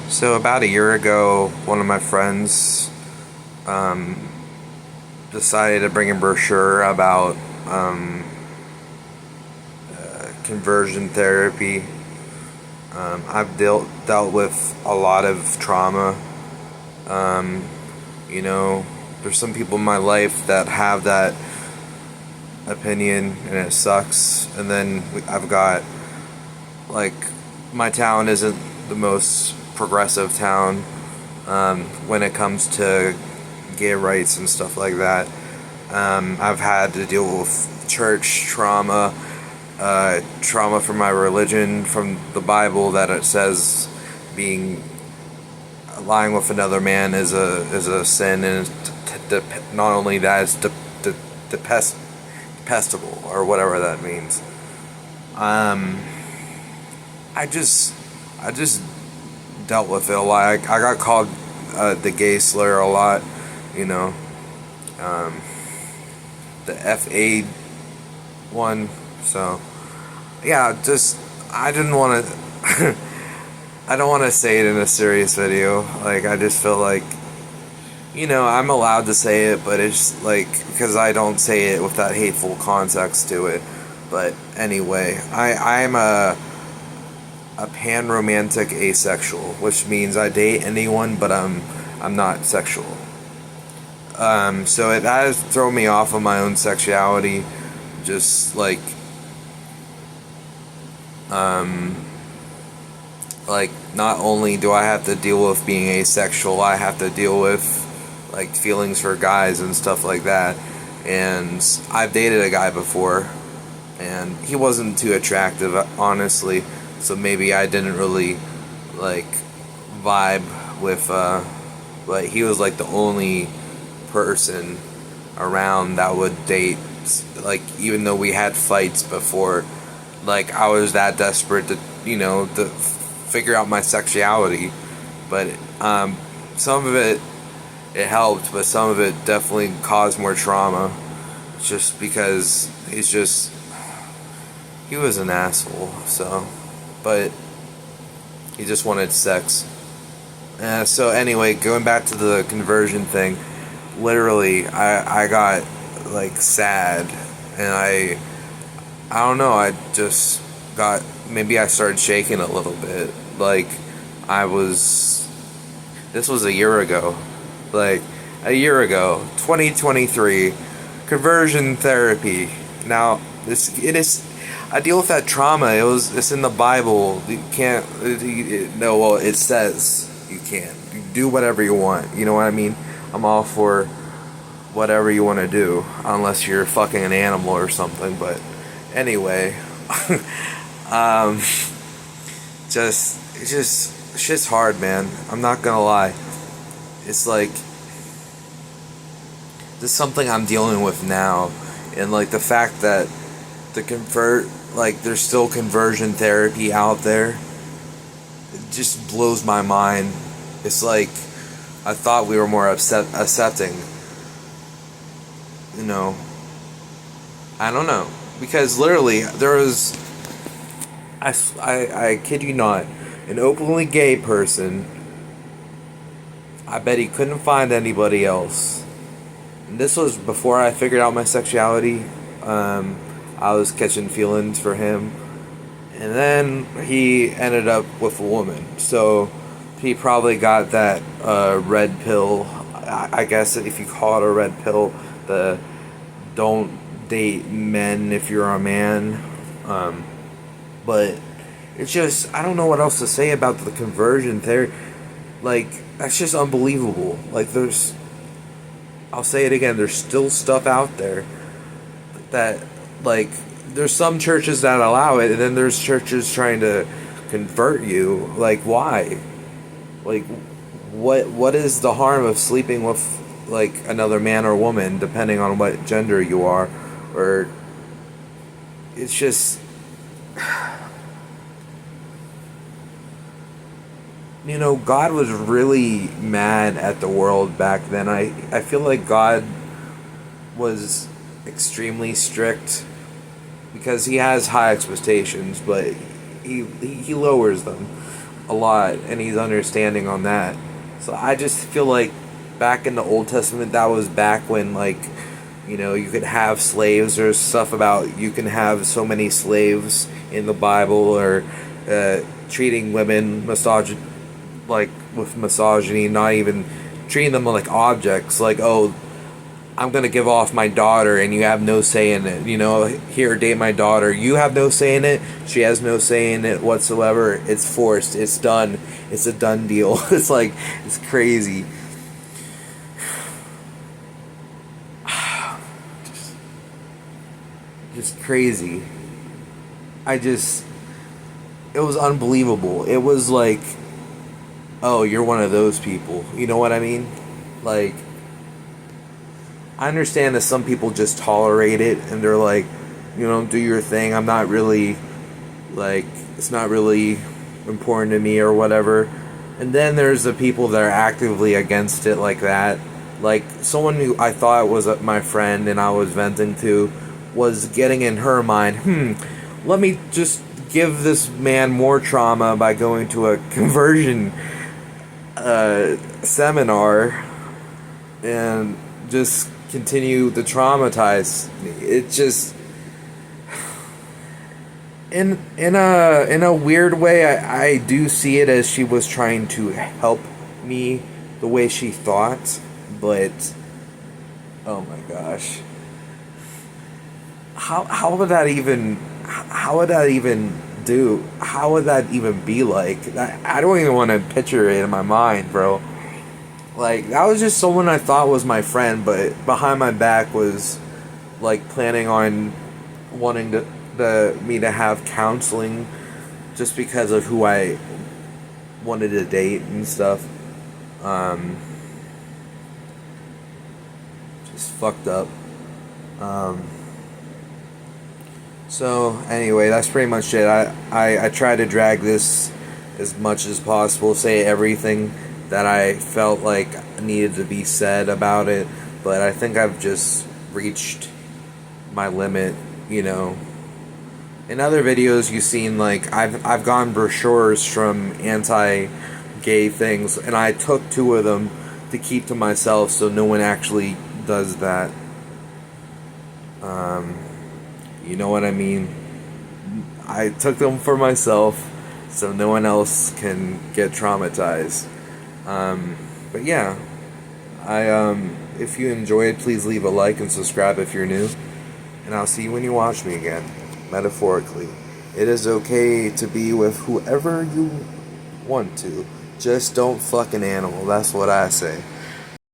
So about a year ago, one of my friends um, decided to bring a brochure about conversion therapy. I've dealt with a lot of trauma. Um, there's some people in my life that have that opinion, and it sucks. And then I've got, like, my town isn't the most progressive town when it comes to gay rights and stuff like that. I've had to deal with church trauma, trauma from my religion, from the Bible, that it says being lying with another man is a sin, and not only that, it's detestable, or whatever that means. Um, I just dealt with it a lot. I got called the gay slur a lot, you know, um, the FA one. So yeah, just I didn't want to. I don't want to say it in a serious video. Like, I just feel like, I'm allowed to say it, but it's like, because I don't say it with that hateful context to it. But anyway, I'm a pan-romantic asexual, which means I date anyone, but I'm not sexual. So it has thrown me off of my own sexuality. Just um, like, not only do I have to deal with being asexual, I have to deal with like feelings for guys and stuff like that. And I've dated a guy before, and he wasn't too attractive, honestly. So maybe I didn't really like vibe with, but he was like the only person around that would date. Like, even though we had fights before, like, I was that desperate to figure out my sexuality. But some of it helped, but some of it definitely caused more trauma. Just because he was an asshole. So, but he just wanted sex. So anyway, going back to the conversion thing, literally, I got like sad, and I don't know, I just got, maybe I started shaking a little bit. Like, this was a year ago. Like, a year ago, 2023, conversion therapy. Now, it is, I deal with that trauma. It's in the Bible. You can't, no, well, it says you can't. You do whatever you want. You know what I mean? I'm all for whatever you want to do, unless you're fucking an animal or something. But anyway, um, it's just shit's hard, man. I'm not gonna lie. It's like, this is something I'm dealing with now, and like the fact that there's still conversion therapy out there, it just blows my mind. It's like, I thought we were more accepting. You know, I don't know, because literally there was, I kid you not, an openly gay person. I bet he couldn't find anybody else. And this was before I figured out my sexuality. I was catching feelings for him. And then he ended up with a woman. So he probably got that red pill. I guess if you call it a red pill, the don't date men if you're a man. But it's just, I don't know what else to say about the conversion therapy. Like, that's just unbelievable. Like, I'll say it again, there's still stuff out there that, like, there's some churches that allow it, and then there's churches trying to convert you. Like, why? Like, what is the harm of sleeping with, like, another man or woman, depending on what gender you are? Or, it's just, God was really mad at the world back then. I feel like God was extremely strict, because he has high expectations, but he lowers them. a lot, and he's understanding on that. So I just feel like back in the Old Testament, that was back when, like, you could have slaves. There's stuff about you can have so many slaves in the Bible, or treating women like with misogyny, not even treating them like objects. Like, oh, I'm gonna give off my daughter, and you have no say in it. Here, date my daughter. You have no say in it. She has no say in it whatsoever. It's forced. It's done. It's a done deal. It's like, it's crazy. Just crazy. It was unbelievable. It was like, oh, you're one of those people. You know what I mean? Like, I understand that some people just tolerate it and they're like, do your thing. I'm not really, like, it's not really important to me or whatever. And then there's the people that are actively against it like that. Like, someone who I thought was my friend and I was venting to was getting in her mind, let me just give this man more trauma by going to a conversion seminar and just continue to traumatize me. It just, in a weird way, I do see it as she was trying to help me the way she thought, but oh my gosh, how would that even be like? I don't even want to picture it in my mind, bro. Like, that was just someone I thought was my friend, but behind my back was, like, planning on wanting me to have counseling just because of who I wanted to date and stuff. Just fucked up. So, anyway, that's pretty much it. I tried to drag this as much as possible, say everything that I felt like needed to be said about it, but I think I've just reached my limit. In other videos you've seen, like, I've gotten brochures from anti-gay things, and I took 2 of them to keep to myself so no one actually does that. You know what I mean? I took them for myself so no one else can get traumatized. But yeah, if you enjoyed, please leave a like and subscribe if you're new, and I'll see you when you watch me again, metaphorically. It is okay to be with whoever you want to, just don't fuck an animal, that's what I say.